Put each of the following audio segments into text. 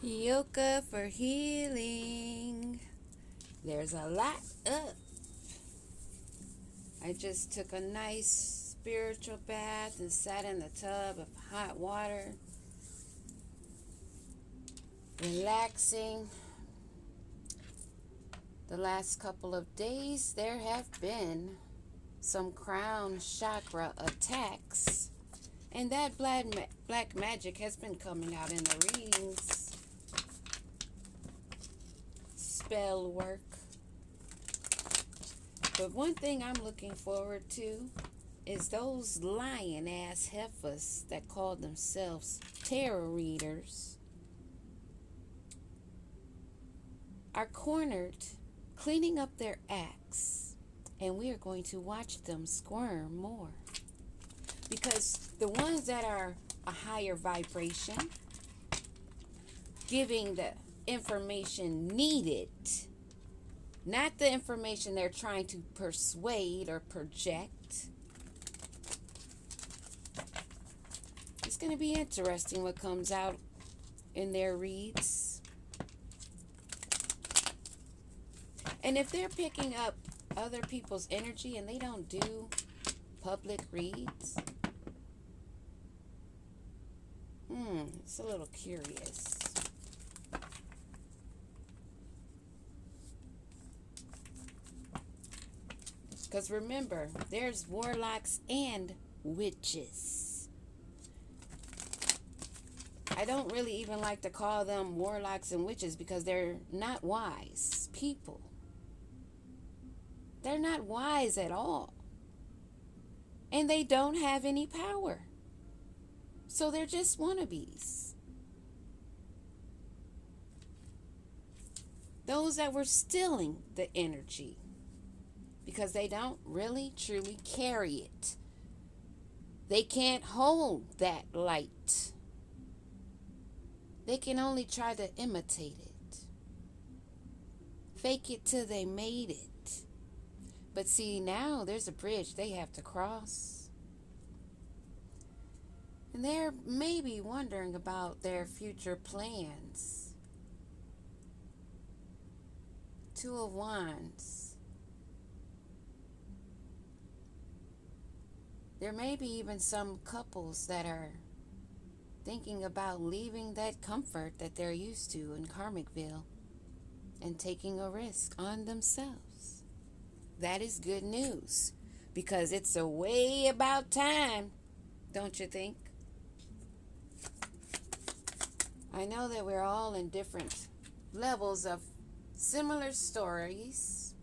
Yoga for healing. There's a lot up. I just took a nice spiritual bath and sat in the tub of hot water, relaxing. The last couple of days, there have been some crown chakra attacks, and that black magic has been coming out in the readings. Spell work. But one thing I'm looking forward to is those lion ass heifers that call themselves tarot readers are cornered cleaning up their acts, and we are going to watch them squirm more, because the ones that are a higher vibration, giving the information needed, not the information they're trying to persuade or project. It's going to be interesting what comes out in their reads. And if they're picking up other people's energy and they don't do public reads, it's a little curious. Because remember, there's warlocks and witches. I don't really even like to call them warlocks and witches because they're not wise people. They're not wise at all. And they don't have any power. So they're just wannabes. Those that were stealing the energy because they don't really truly carry it. They can't hold that light. They can only try to imitate it. Fake it till they made it. But see, now there's a bridge they have to cross. And they're maybe wondering about their future plans. Two of Wands. There may be even some couples that are thinking about leaving that comfort that they're used to in Karmicville and taking a risk on themselves. That is good news, because it's a way about time, don't you think? I know that we're all in different levels of similar stories,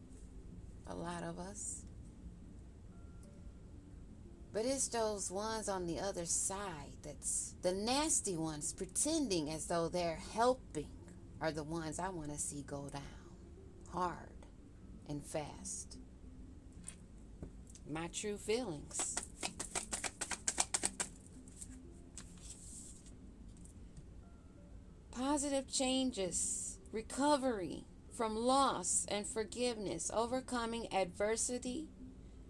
a lot of us. But it's those ones on the other side, that's the nasty ones, pretending as though they're helping, are the ones I want to see go down hard and fast. My true feelings. Positive changes, recovery from loss and forgiveness, overcoming adversity,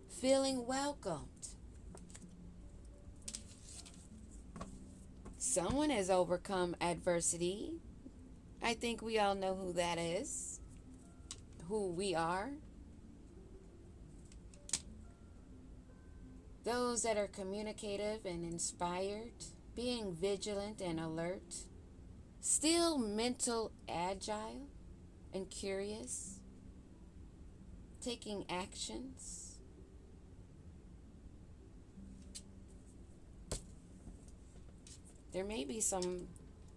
feeling welcomed. Someone has overcome adversity. I think we all know who that is, who we are. Those that are communicative and inspired, being vigilant and alert, still mental agile and curious, taking actions. There may be some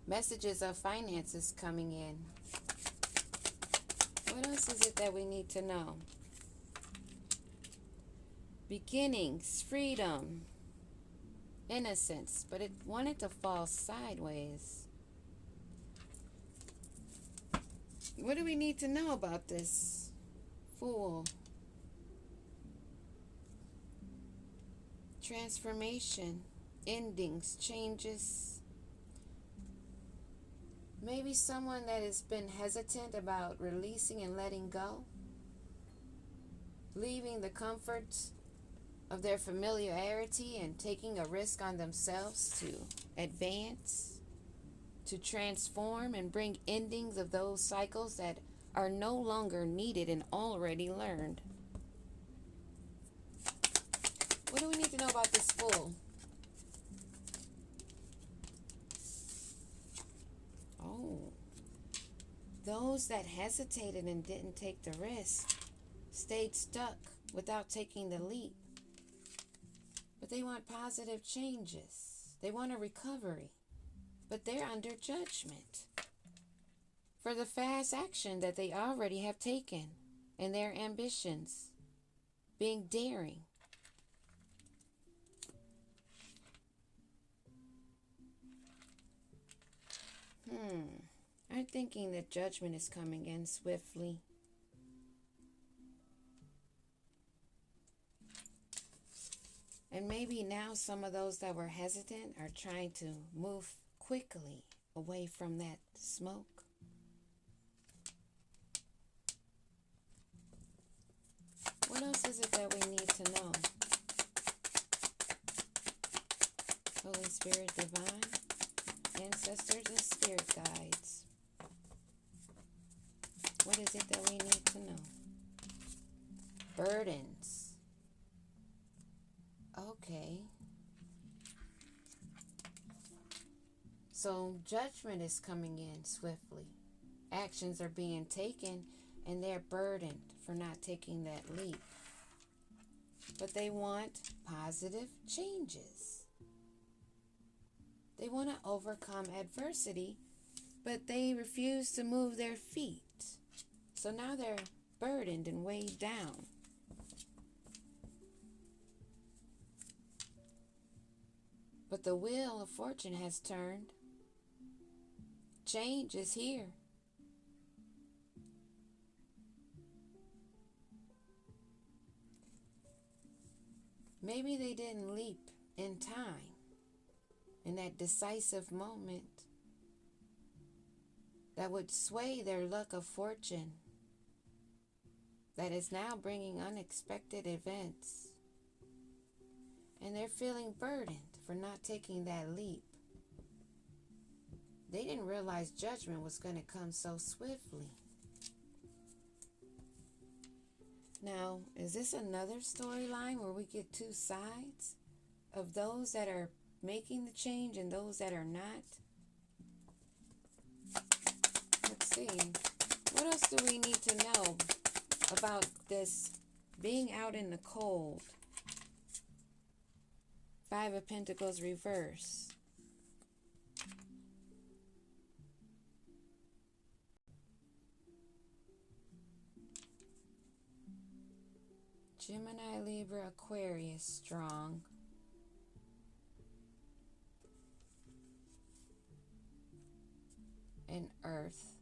messages of finances coming in. What else is it that we need to know? Beginnings, freedom, innocence, but it wanted to fall sideways. What do we need to know about this Fool? Transformation, endings, changes. Maybe someone that has been hesitant about releasing and letting go, leaving the comfort of their familiarity and taking a risk on themselves to advance, to transform and bring endings of those cycles that are no longer needed and already learned. What do we need to know about this fool? Oh, those that hesitated and didn't take the risk stayed stuck without taking the leap. But they want positive changes. They want a recovery. But they're under judgment for the fast action that they already have taken and their ambitions, being daring. I'm thinking that judgment is coming in swiftly. And maybe now some of those that were hesitant are trying to move quickly away from that smoke. What else is it that we need to know? Holy Spirit divine, ancestors and spirit guides. What is it that we need to know? Burdens. Okay. So judgment is coming in swiftly. Actions are being taken and they're burdened for not taking that leap. But they want positive changes. They want to overcome adversity, but they refuse to move their feet. So now they're burdened and weighed down. But the wheel of fortune has turned. Change is here. Maybe they didn't leap in time, in that decisive moment that would sway their luck of fortune, that is now bringing unexpected events. And they're feeling burdened for not taking that leap. They didn't realize judgment was going to come so swiftly. Now, is this another storyline where we get two sides of those that are making the change and those that are not? Let's see. What else do we need to know about this being out in the cold? Five of Pentacles reverse. Gemini, Libra, Aquarius, strong. And Earth.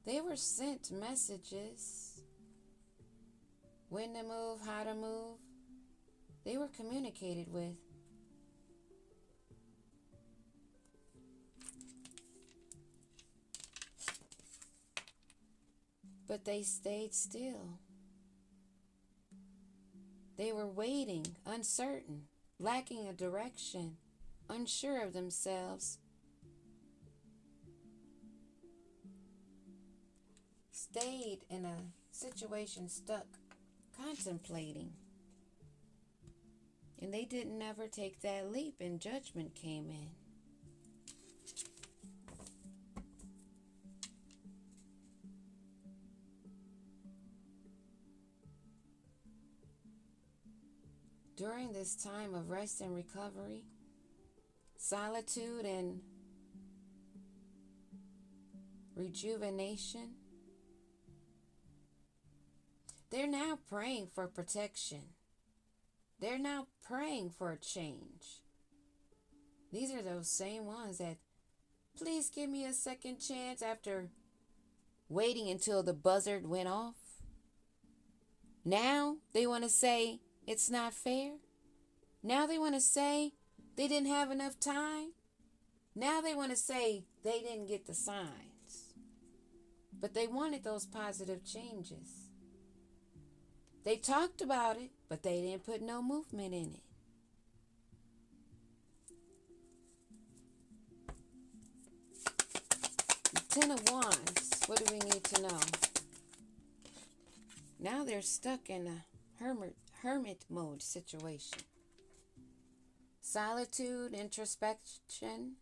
They were sent messages. When to move, how to move. They were communicated with. But they stayed still. They were waiting, uncertain, lacking a direction, unsure of themselves. Stayed in a situation stuck, contemplating. And they didn't ever take that leap, and judgment came in. During this time of rest and recovery, solitude and rejuvenation, they're now praying for protection. They're now praying for a change. These are those same ones that, please give me a second chance, after waiting until the buzzard went off. Now they want to say it's not fair. Now they want to say they didn't have enough time. Now they want to say they didn't get the signs. But they wanted those positive changes. They talked about it, but they didn't put no movement in it. Ten of Wands. What do we need to know? Now they're stuck in a hermit mode situation. Solitude, introspection.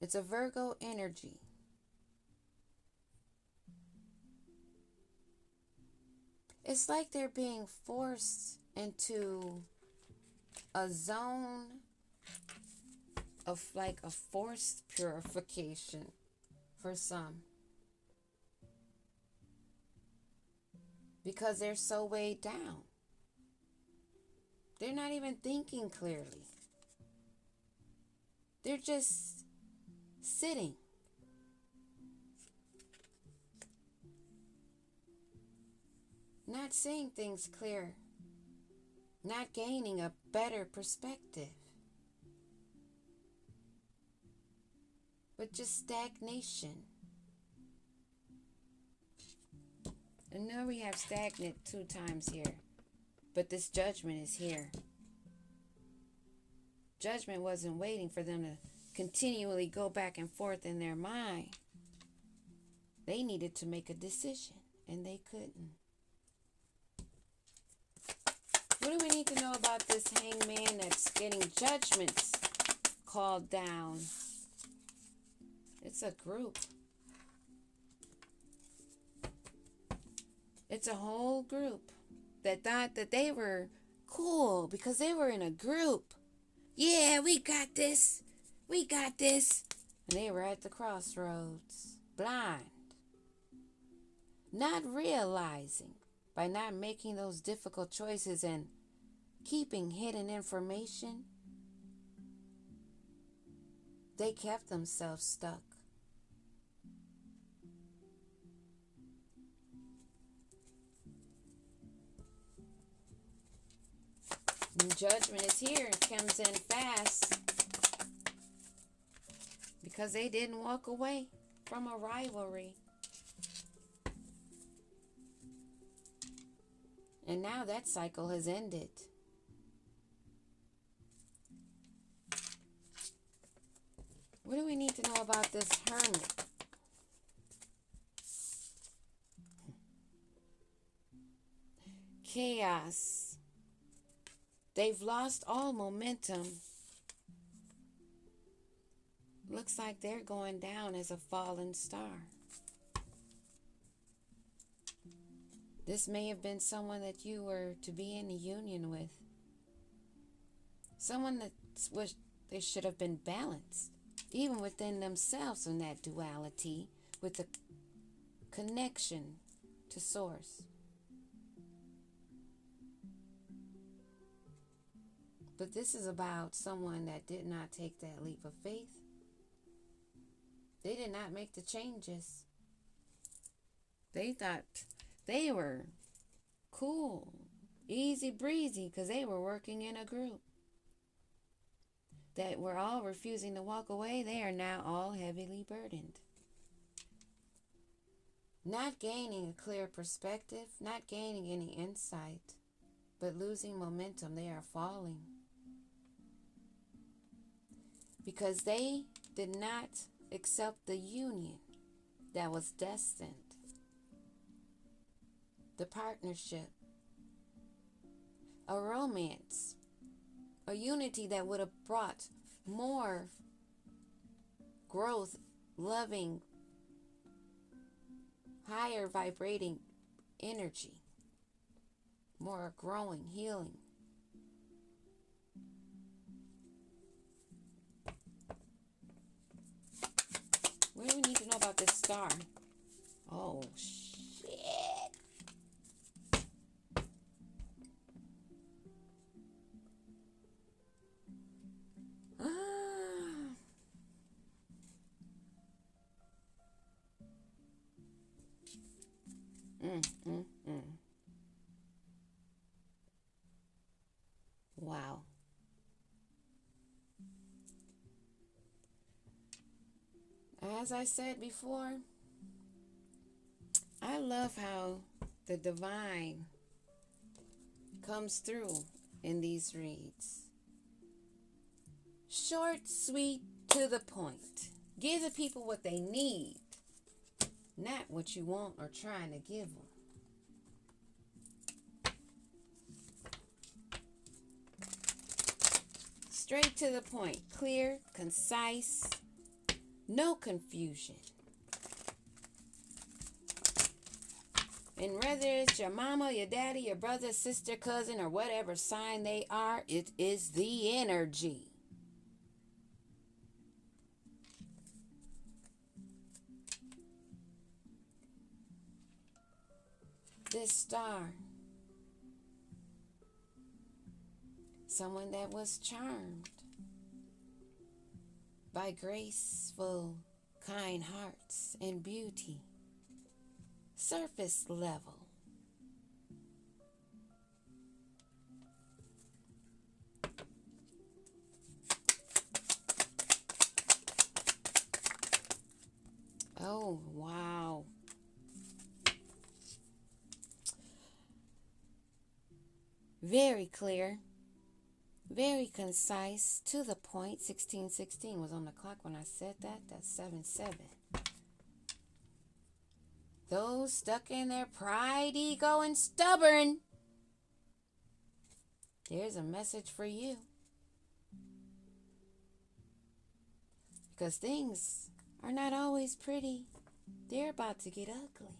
It's a Virgo energy. It's like they're being forced into a zone of like a forced purification for some. Because they're so weighed down. They're not even thinking clearly. They're just sitting. Not seeing things clear. Not gaining a better perspective. But just stagnation. And now we have stagnant 2 times here. But this judgment is here. Judgment wasn't waiting for them to continually go back and forth in their mind. They needed to make a decision, and they couldn't. What do we need to know about this hangman that's getting judgments called down? It's a group. It's a whole group that thought that they were cool because they were in a group. Yeah, we got this. We got this. And they were at the crossroads, blind. Not realizing by not making those difficult choices and keeping hidden information, they kept themselves stuck. And judgment is here. It comes in fast because they didn't walk away from a rivalry. And now that cycle has ended. What do we need to know about this hermit? Chaos. They've lost all momentum. Looks like they're going down as a fallen star. This may have been someone that you were to be in a union with. Someone that they should have been balanced, even within themselves in that duality, with a connection to source. But this is about someone that did not take that leap of faith. They did not make the changes. They thought they were cool, easy breezy, because they were working in a group. That were all refusing to walk away. They are now all heavily burdened. Not gaining a clear perspective, not gaining any insight, but losing momentum. They are falling. Because they did not accept the union that was destined. The partnership. A romance. A unity that would have brought more growth, loving, higher vibrating energy. More growing, healing. What do we need to know about this star? Oh, shit. Wow. As I said before, I love how the divine comes through in these reads. Short, sweet, to the point. Give the people what they need, not what you want or trying to give them. Straight to the point. Clear, concise, no confusion. And whether it's your mama, your daddy, your brother, sister, cousin, or whatever sign they are, it is the energy. This star, someone that was charmed by graceful, kind hearts and beauty, surface level. Oh, wow. Very clear, very concise, to the point. 1616 was on the clock when I said that. That's 7-7. Those stuck in their pride, ego, and stubborn, here's a message for you. Because things are not always pretty. They're about to get ugly.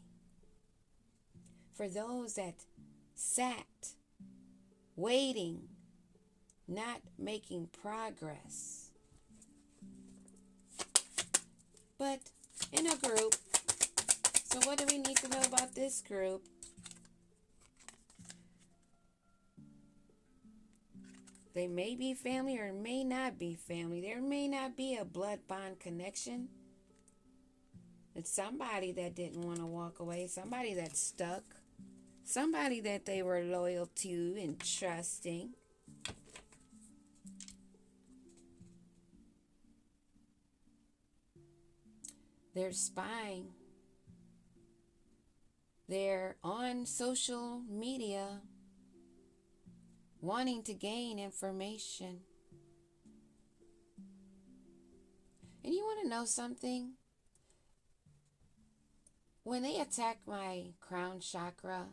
For those that sat waiting, not making progress, but in a group. So what do we need to know about this group? They may be family or may not be family. There may not be a blood bond connection. It's somebody that didn't want to walk away, somebody that's stuck, somebody that they were loyal to and trusting. They're spying. They're on social media wanting to gain information. And you want to know something? When they attack my crown chakra,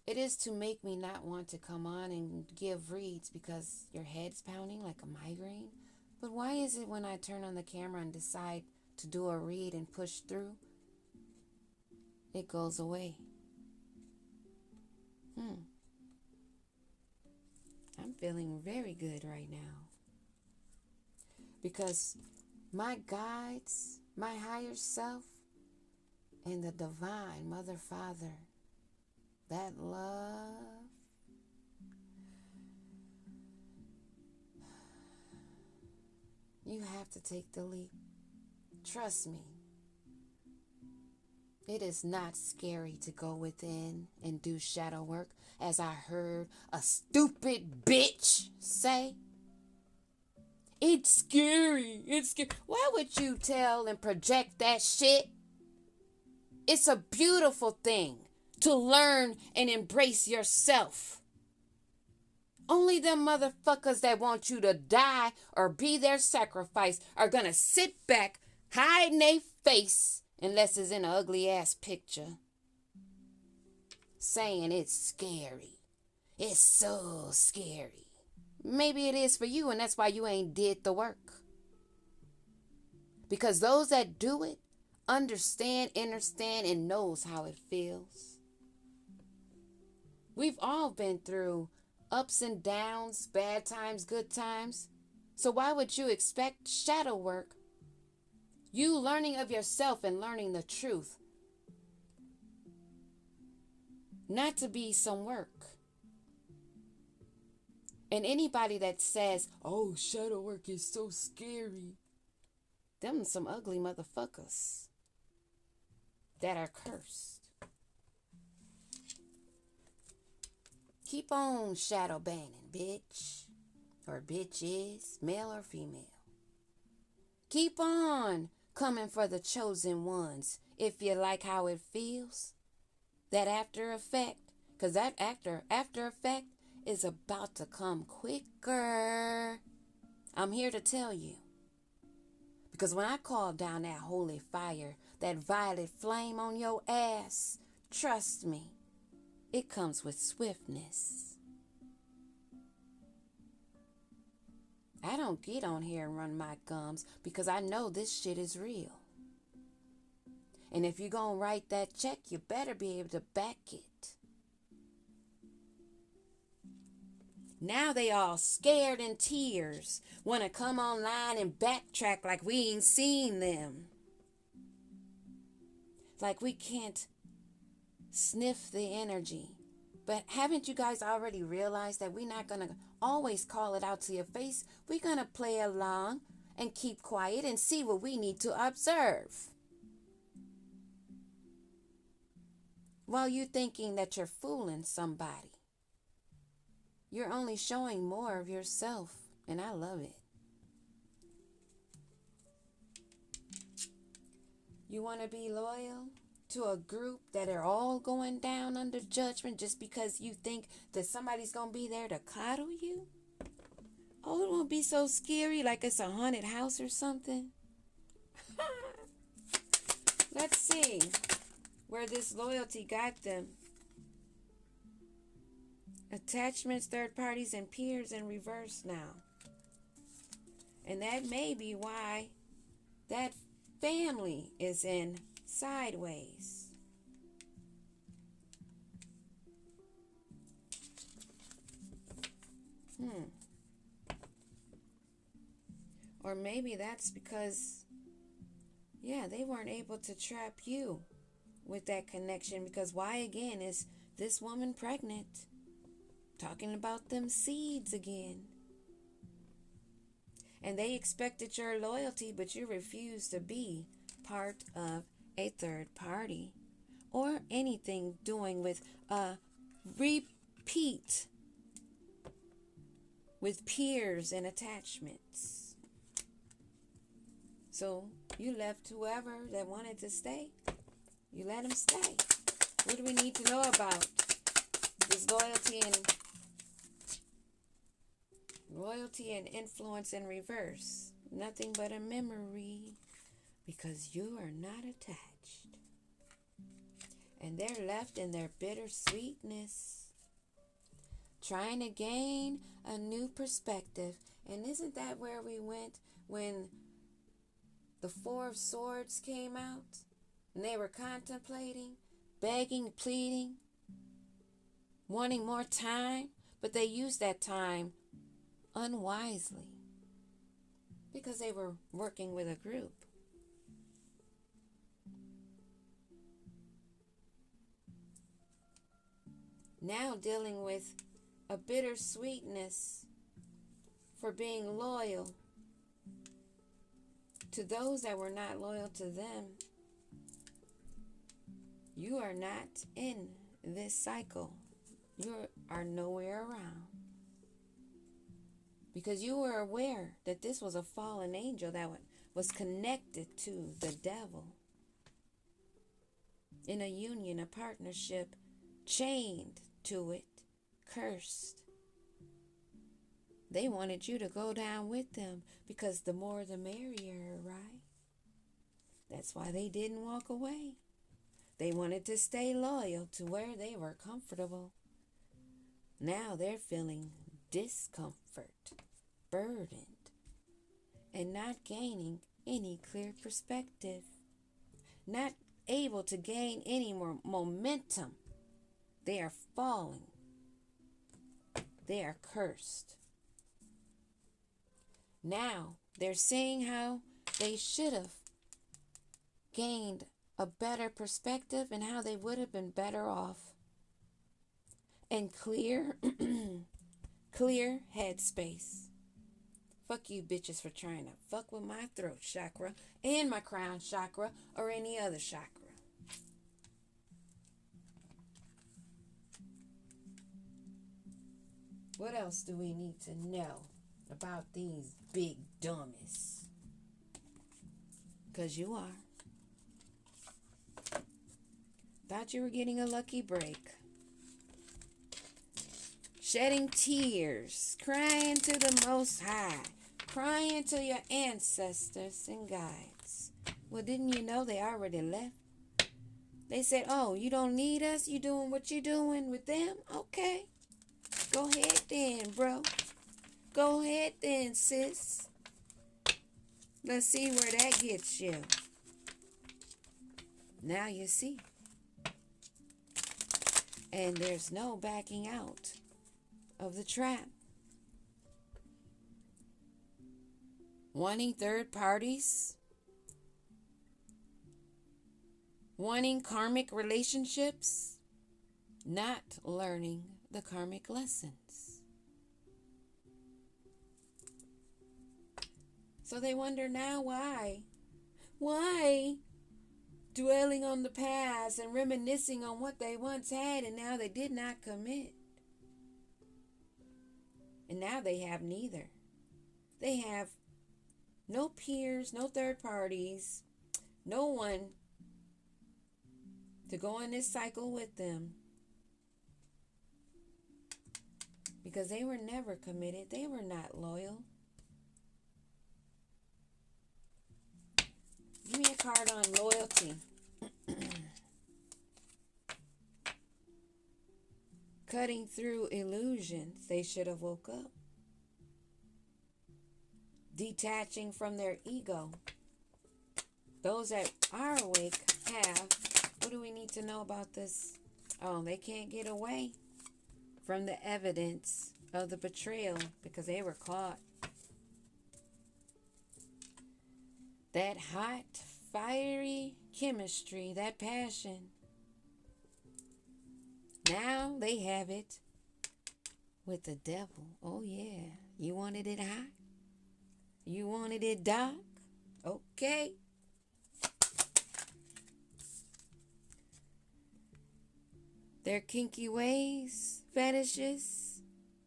it is to make me not want to come on and give reads because your head's pounding like a migraine. But why is it when I turn on the camera and decide to do a read and push through, it goes away? I'm feeling very good right now. Because my guides, my higher self, and the divine Mother, Father, that love, you have to take the leap. Trust me. It is not scary to go within and do shadow work, as I heard a stupid bitch say. It's scary. It's scary. Why would you tell and project that shit? It's a beautiful thing to learn and embrace yourself. Only them motherfuckers that want you to die or be their sacrifice are gonna sit back, hide their face, unless it's in an ugly ass picture, saying it's scary. It's so scary. Maybe it is for you, and that's why you ain't did the work. Because those that do it understand, and knows how it feels. We've all been through ups and downs, bad times, good times. So why would you expect shadow work? You learning of yourself and learning the truth, not to be some work. And anybody that says, oh, shadow work is so scary, them some ugly motherfuckers that are cursed. Keep on shadow banning, bitch. Or bitches, male or female. Keep on coming for the chosen ones if you like how it feels. That after effect, because that after effect is about to come quicker. I'm here to tell you. Because when I call down that holy fire, that violet flame on your ass, trust me, it comes with swiftness. I don't get on here and run my gums because I know this shit is real. And if you're going to write that check, you better be able to back it. Now they all scared in tears, want to come online and backtrack like we ain't seen them. Like we can't sniff the energy. But haven't you guys already realized that we're not going to always call it out to your face? We're going to play along and keep quiet and see what we need to observe. While you're thinking that you're fooling somebody, you're only showing more of yourself, and I love it. You want to be loyal to a group that are all going down under judgment just because you think that somebody's going to be there to coddle you? Oh, it won't be so scary like it's a haunted house or something. Let's see where this loyalty got them. Attachments, third parties, and peers in reverse now. And that may be why that family is in sideways. Or maybe that's because, they weren't able to trap you with that connection. Because why again is this woman pregnant? Talking about them seeds again. And they expected your loyalty, but you refused to be part of a third party or anything doing with repeat with peers and attachments. So you left whoever that wanted to stay. You let them stay. What do we need to know about this loyalty and influence in reverse? Nothing but a memory, because you are not attached. And they're left in their bittersweetness, trying to gain a new perspective. And isn't that where we went when the Four of Swords came out? And they were contemplating, begging, pleading, wanting more time, but they used that time unwisely because they were working with a group. Now dealing with a bittersweetness for being loyal to those that were not loyal to them. You are not in this cycle. You are nowhere around. Because you were aware that this was a fallen angel that was connected to the devil. In a union, a partnership, chained to it, cursed. They wanted you to go down with them because the more the merrier, right? That's why they didn't walk away. They wanted to stay loyal to where they were comfortable. Now they're feeling discomfort, burdened, and not gaining any clear perspective. Not able to gain any more momentum. They are falling. They are cursed. Now they're seeing how they should have gained a better perspective and how they would have been better off. And clear headspace. Fuck you bitches for trying to fuck with my throat chakra and my crown chakra or any other chakra. What else do we need to know about these big dummies? Because you are. Thought you were getting a lucky break. Shedding tears, crying to the Most High, crying to your ancestors and guides. Well, didn't you know they already left? They said, oh, you don't need us? You doing what you doing with them? Okay. Go ahead then, bro. Go ahead then, sis. Let's see where that gets you. Now you see. And there's no backing out of the trap. Wanting third parties, wanting karmic relationships, not learning the karmic lessons. So they wonder now why. Why? Dwelling on the past and reminiscing on what they once had and now they did not commit. And now they have neither. They have no peers, no third parties, no one to go in this cycle with them. Because they were never committed. They were not loyal. Give me a card on loyalty. Cutting through illusions, they should have woke up. Detaching from their ego. Those that are awake have. What do we need to know about this? Oh, they can't get away from the evidence of the betrayal because they were caught. That hot, fiery chemistry, that passion. Now they have it with the devil. Oh yeah, you wanted it hot? You wanted it dark? Okay. Their kinky ways, fetishes,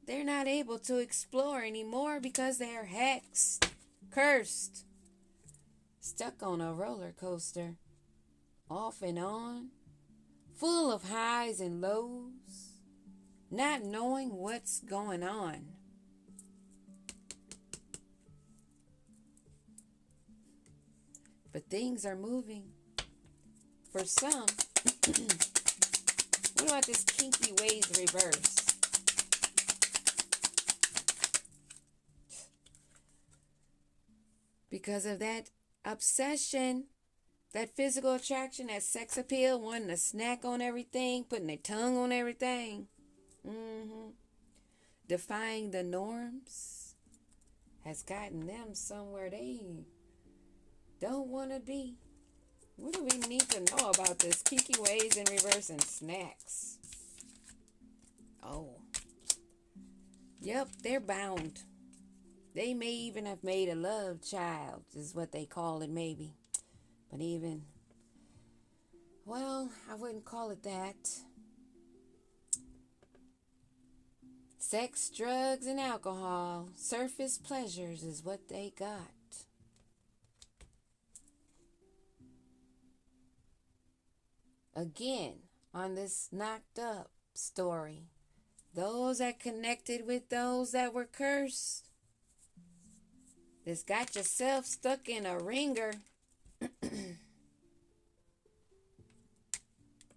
they're not able to explore anymore because they are hexed, cursed, stuck on a roller coaster, off and on, full of highs and lows, not knowing what's going on. But things are moving. For some, what about this kinky ways reverse? Because of that obsession, that physical attraction, that sex appeal, wanting to snack on everything, putting their tongue on everything. Defying the norms has gotten them somewhere they don't want to be. What do we need to know about this kinky ways in reverse and snacks? Oh. Yep, they're bound. They may even have made a love child, is what they call it maybe. But even, well, I wouldn't call it that. Sex, drugs, and alcohol, surface pleasures is what they got. Again, on this knocked up story, those that connected with those that were cursed, this got yourself stuck in a ringer.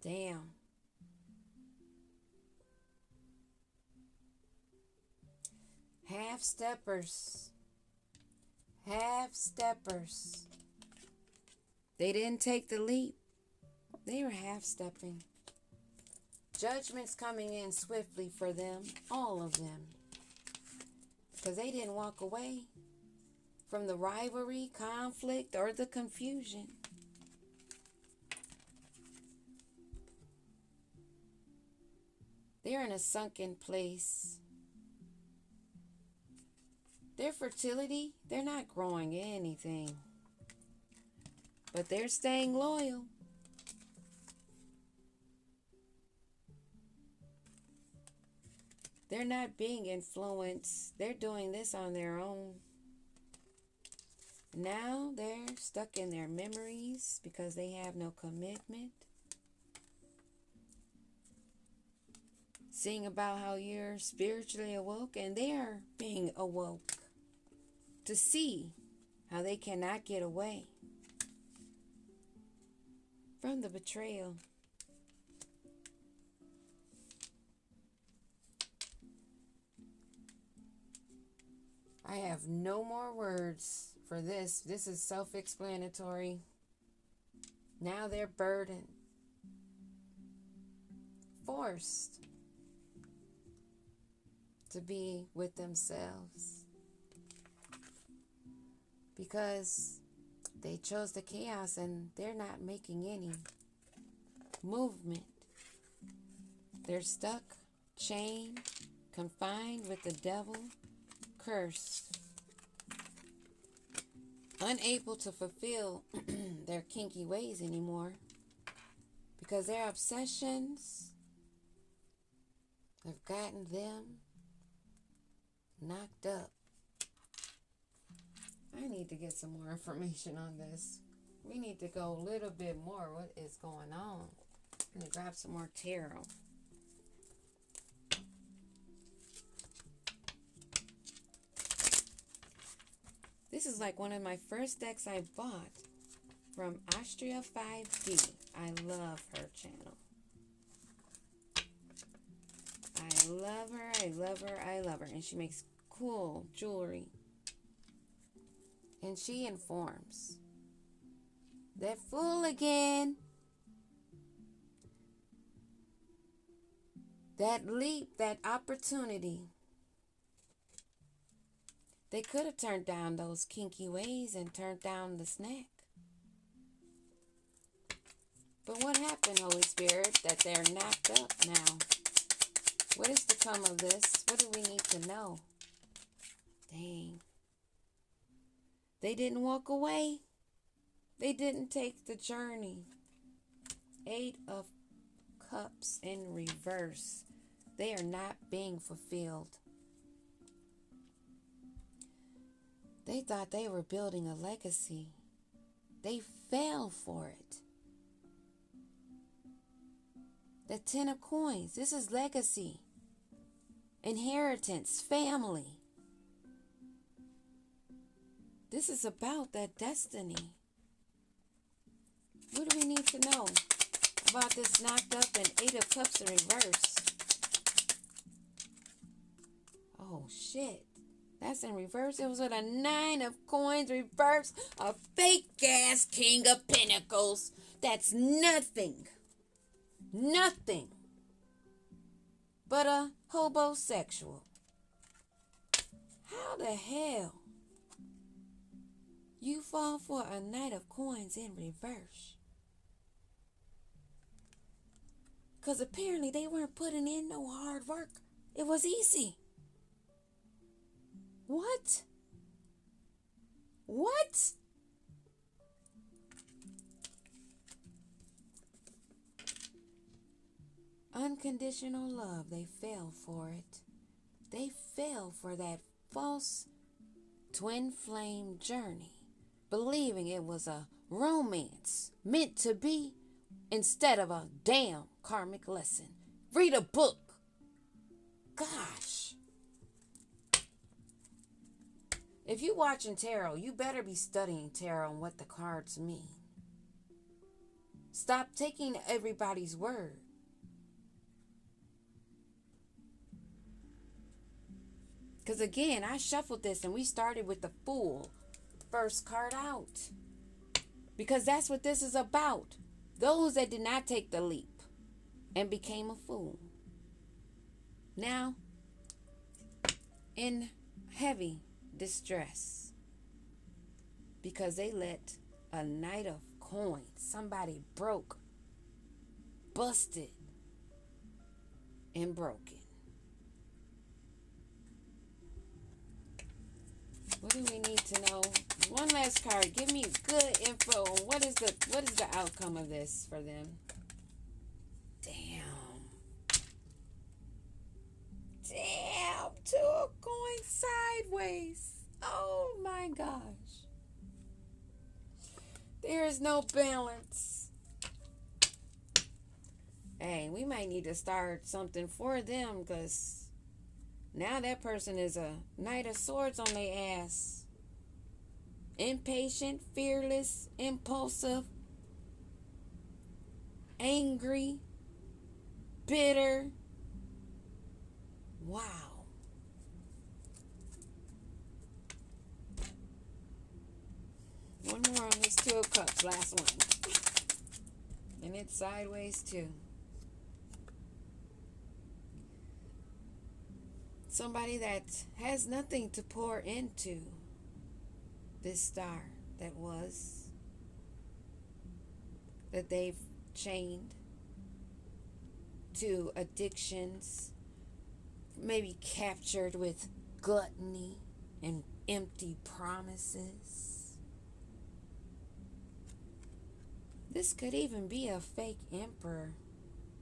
Damn. Half-steppers. Half-steppers. They didn't take the leap. They were half-stepping. Judgment's coming in swiftly for them, all of them. Because they didn't walk away from the rivalry, conflict, or the confusion. They're in a sunken place. Their fertility, they're not growing anything. But they're staying loyal. They're not being influenced. They're doing this on their own. Now they're stuck in their memories because they have no commitment. Sing about how you're spiritually awoke and they are being awoke. to see how they cannot get away from the betrayal. I have no more words for this. This is self-explanatory. Now they're burdened, forced to be with themselves because they chose the chaos and they're not making any movement. They're stuck, chained, confined with the devil, cursed, unable to fulfill their kinky ways anymore because their obsessions have gotten them knocked up. I need to get some more information on this. We need to go a little bit more. What is going on? I'm going to grab some more tarot. This is like one of my first decks I bought from Austria 5D. I love her channel. I love her, I love her, I love her. And she makes cool jewelry. And she informs. That fool again. That leap, that opportunity. They could have turned down those kinky ways and turned down the snack. But what happened, Holy Spirit, that they're knocked up now? What is to come of this? What do we need to know? Dang. They didn't walk away. They didn't take the journey. 8 of Cups in reverse. They are not being fulfilled. They thought they were building a legacy. They fell for it. The 10 of Coins. This is legacy. Inheritance. Family. This is about that destiny. What do we need to know about this knocked up and 8 of Cups in reverse? Oh, shit. That's in reverse. It was with a 9 of Coins reverse. A fake-ass King of Pentacles. That's nothing. Nothing. But a hobosexual. How the hell you fall for a Knight of Coins in reverse? Because apparently they weren't putting in no hard work. It was easy. What? What? Unconditional love. They fell for it. They fell for that false twin flame journey, believing it was a romance meant to be instead of a damn karmic lesson. Read a book. Gosh. If you're watching tarot, you better be studying tarot and what the cards mean. Stop taking everybody's word. Because again, I shuffled this and we started with the Fool. First card out. Because that's what this is about. Those that did not take the leap and became a fool. Now, in heavy distress. Because they let a Knight of Coins, somebody broke, busted, and broken. What do we need to know? One last card. Give me good info on what is the outcome of this for them. Damn. 2 going sideways. Oh my gosh. There is no balance. Hey, we might need to start something for them because now that person is a Knight of Swords on their ass. impatient, fearless, impulsive, angry, bitter. Wow. One more on this Two of Cups, last one. And it's sideways too. Somebody that has nothing to pour into this star that they've chained to addictions, maybe captured with gluttony and empty promises. This could even be a fake emperor,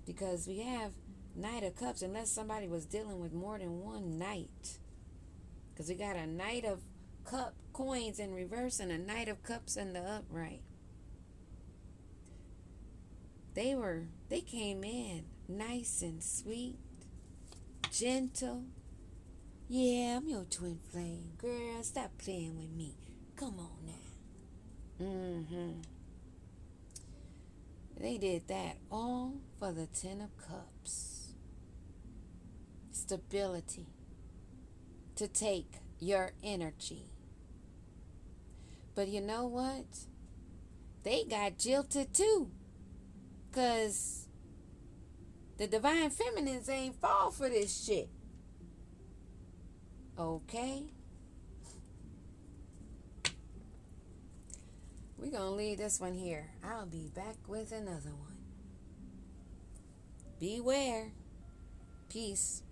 because we have Knight of Cups, unless somebody was dealing with more than one knight. Because we got a Knight of coins in reverse and a Knight of Cups in the upright. They came in nice and sweet, gentle. Yeah, I'm your twin flame. Girl, stop playing with me. Come on now. They did that all for the Ten of Cups. Stability. To take your energy. But you know what? They got jilted too. Because the divine feminines ain't fall for this shit. Okay? We're going to leave this one here. I'll be back with another one. Beware. Peace.